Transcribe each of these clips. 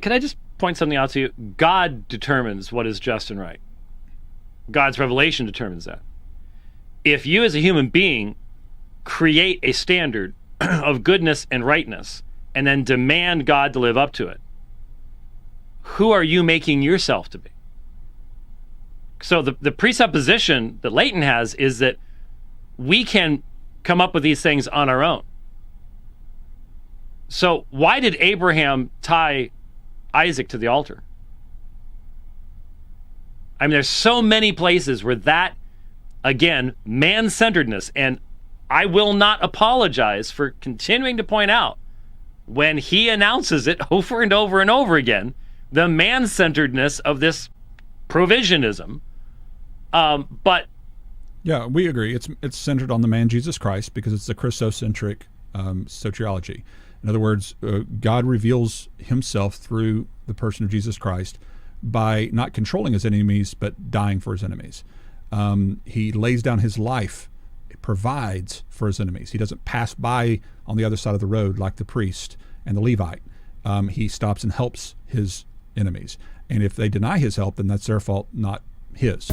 Can I just point something out to you? God determines what is just and right. God's revelation determines that. If you as a human being create a standard of goodness and rightness and then demand God to live up to it, who are you making yourself to be? So the presupposition that Leighton has is that we can come up with these things on our own. So why did Abraham tie Isaac to the altar? I mean, there's so many places where that, again, man-centeredness, and I will not apologize for continuing to point out when he announces it over and over and over again, the man-centeredness of this provisionism. But yeah, we agree. It's centered on the man Jesus Christ because it's the Christocentric soteriology. In other words, God reveals himself through the person of Jesus Christ by not controlling his enemies, but dying for his enemies. He lays down his life, provides for his enemies. He doesn't pass by on the other side of the road like the priest and the Levite. He stops and helps his enemies. And if they deny his help, then that's their fault, not his.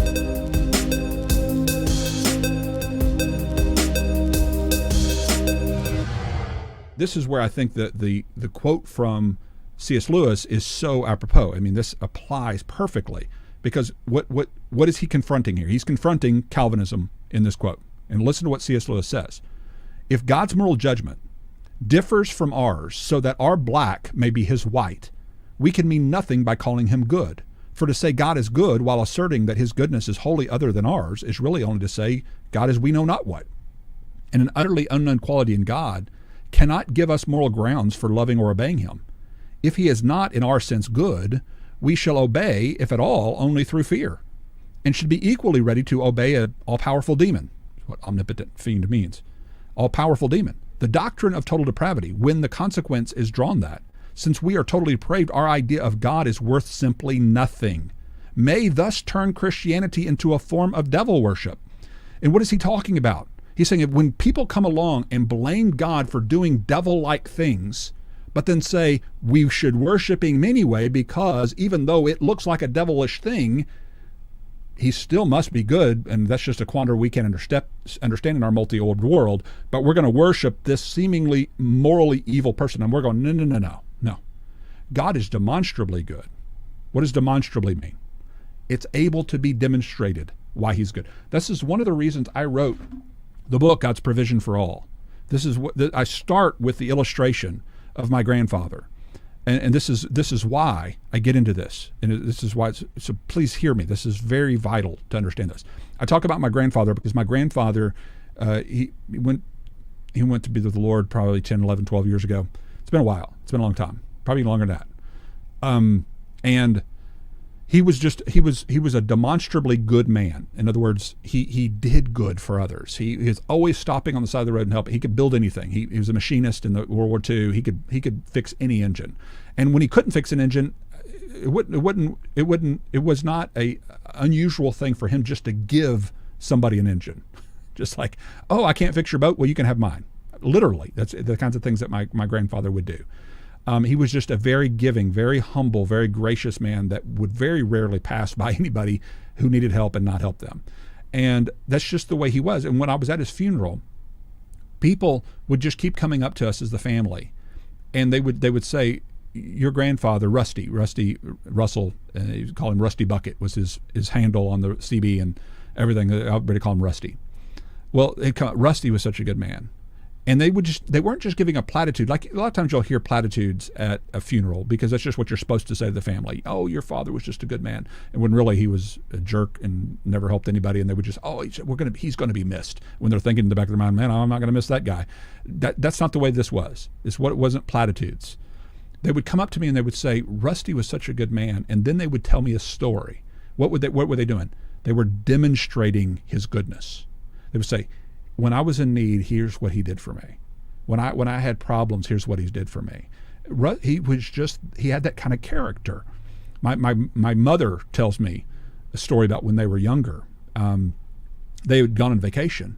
This is where I think that the quote from C.S. Lewis is so apropos. I mean, this applies perfectly because what is he confronting here? He's confronting Calvinism in this quote. And listen to what C.S. Lewis says. If God's moral judgment differs from ours so that our black may be his white, we can mean nothing by calling him good. For to say God is good while asserting that his goodness is wholly other than ours is really only to say God is we know not what. And an utterly unknown quality in God cannot give us moral grounds for loving or obeying him. If he is not in our sense good, we shall obey, if at all, only through fear, and should be equally ready to obey an all-powerful demon. What omnipotent fiend means. All-powerful demon. The doctrine of total depravity, when the consequence is drawn that, since we are totally depraved, our idea of God is worth simply nothing, may thus turn Christianity into a form of devil worship. And what is he talking about? He's saying that when people come along and blame God for doing devil-like things, but then say we should worship him anyway because even though it looks like a devilish thing, he still must be good, and that's just a quandary we can't understand in our multi-orbed world, but we're going to worship this seemingly morally evil person. And we're going, no. God is demonstrably good. What does demonstrably mean? It's able to be demonstrated why he's good. This is one of the reasons I wrote the book, God's Provision for All. This is what I start with the illustration of my grandfather. And this is why I get into this. And this is why, so please hear me. This is very vital to understand this. I talk about my grandfather because my grandfather, he went to be with the Lord probably 10, 11, 12 years ago. It's been a while. It's been a long time, probably longer than that. And he was a demonstrably good man. In other words, he did good for others. He was always stopping on the side of the road and helping. He could build anything. He was a machinist in the World War II. He could fix any engine. And when he couldn't fix an engine, it was not a unusual thing for him just to give somebody an engine. Just like, oh, I can't fix your boat. Well, you can have mine. Literally, that's the kinds of things that my grandfather would do. He was just a very giving, very humble, very gracious man that would very rarely pass by anybody who needed help and not help them. And that's just the way he was. And when I was at his funeral, people would just keep coming up to us as the family. And they would say, your grandfather, Rusty Russell, you call him Rusty Bucket, was his handle on the CB and everything. Everybody call him Rusty. Well, Rusty was such a good man. And they weren't just giving a platitude. Like a lot of times you'll hear platitudes at a funeral because that's just what you're supposed to say to the family. Oh, your father was just a good man. And when really he was a jerk and never helped anybody. And they would just, he's going to be missed. When they're thinking in the back of their mind, man, I'm not going to miss that guy. That's not the way this was. It wasn't platitudes. They would come up to me and they would say, Rusty was such a good man. And then they would tell me a story. What were they doing? They were demonstrating his goodness. They would say, when I was in need, here's what he did for me. When I had problems, here's what he did for me. He had that kind of character. My mother tells me a story about when they were younger. They had gone on vacation,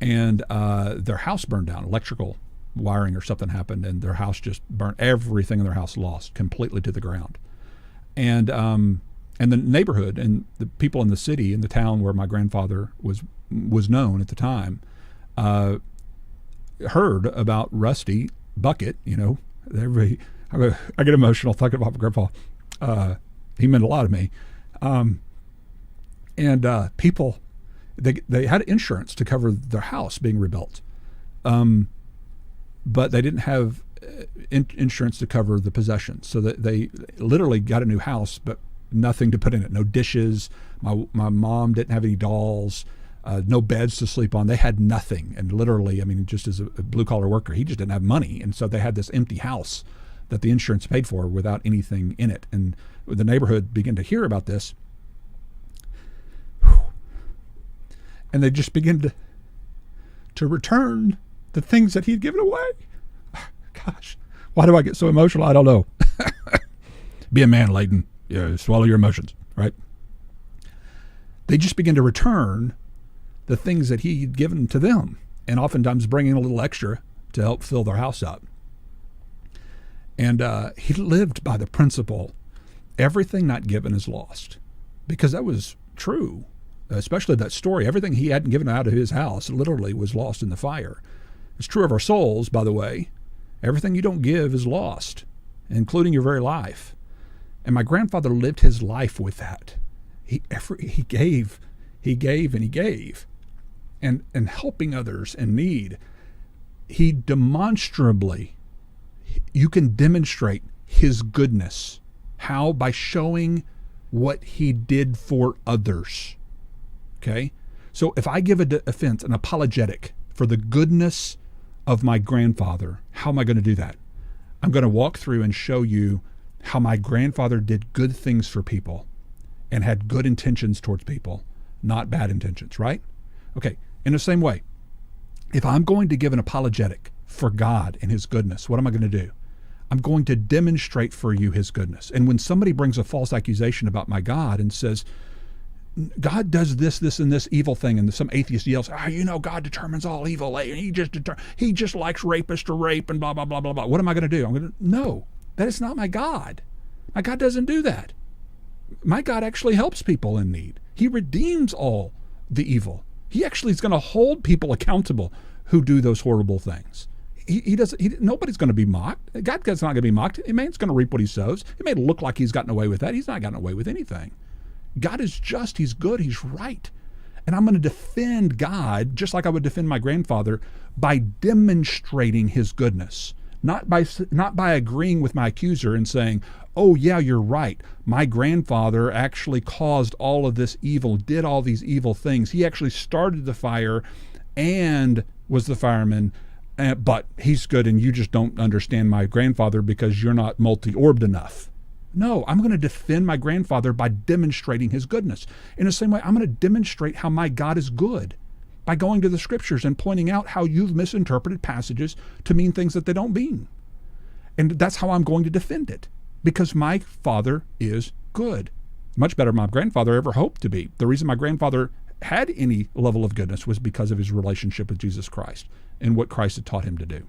and their house burned down, electrical wiring or something happened, and their house just burnt. Everything in their house lost completely to the ground. And the neighborhood and the people in the city, in the town where my grandfather was known at the time, heard about Rusty Bucket. You know, I get emotional talking about my grandpa. He meant a lot to me. And people, they had insurance to cover their house being rebuilt, but they didn't have insurance to cover the possessions. So that they literally got a new house, but nothing to put in it. No dishes. My mom didn't have any dolls. No beds to sleep on. They had nothing. And literally, I mean, just as a blue-collar worker, he just didn't have money. And so they had this empty house that the insurance paid for without anything in it. And the neighborhood began to hear about this. And they just began to return the things that he had given away. Gosh, why do I get so emotional? I don't know. Be a man, Leighton. Yeah, swallow your emotions, right? They just began to return the things that he had given to them, and oftentimes bringing a little extra to help fill their house up. And he lived by the principle, everything not given is lost, because that was true, especially that story. Everything he hadn't given out of his house literally was lost in the fire. It's true of our souls, by the way. Everything you don't give is lost, including your very life. And my grandfather lived his life with that. He gave, and he gave. And helping others in need, he demonstrably, you can demonstrate his goodness. How? By showing what he did for others. Okay? So if I give a defense, an apologetic for the goodness of my grandfather, how am I going to do that? I'm going to walk through and show you how my grandfather did good things for people and had good intentions towards people, not bad intentions, right? Okay, in the same way, if I'm going to give an apologetic for God and his goodness, what am I going to do? I'm going to demonstrate for you his goodness. And when somebody brings a false accusation about my God and says, God does this, and this evil thing, and some atheist yells, God determines all evil. He just likes rapists to rape and blah, blah, blah, blah, blah. What am I going to do? No, that is not my God. My God doesn't do that. My God actually helps people in need. He redeems all the evil. He actually is going to hold people accountable who do those horrible things. Nobody's going to be mocked. God's not going to be mocked. A man's going to reap what he sows. It may look like he's gotten away with that. He's not gotten away with anything. God is just. He's good. He's right. And I'm going to defend God just like I would defend my grandfather by demonstrating his goodness, not by agreeing with my accuser and saying, oh, yeah, you're right. My grandfather actually caused all of this evil, did all these evil things. He actually started the fire and was the fireman, but he's good and you just don't understand my grandfather because you're not multi-orbed enough. No, I'm going to defend my grandfather by demonstrating his goodness. In the same way, I'm going to demonstrate how my God is good by going to the scriptures and pointing out how you've misinterpreted passages to mean things that they don't mean. And that's how I'm going to defend it, because my father is good. Much better than my grandfather ever hoped to be. The reason my grandfather had any level of goodness was because of his relationship with Jesus Christ and what Christ had taught him to do.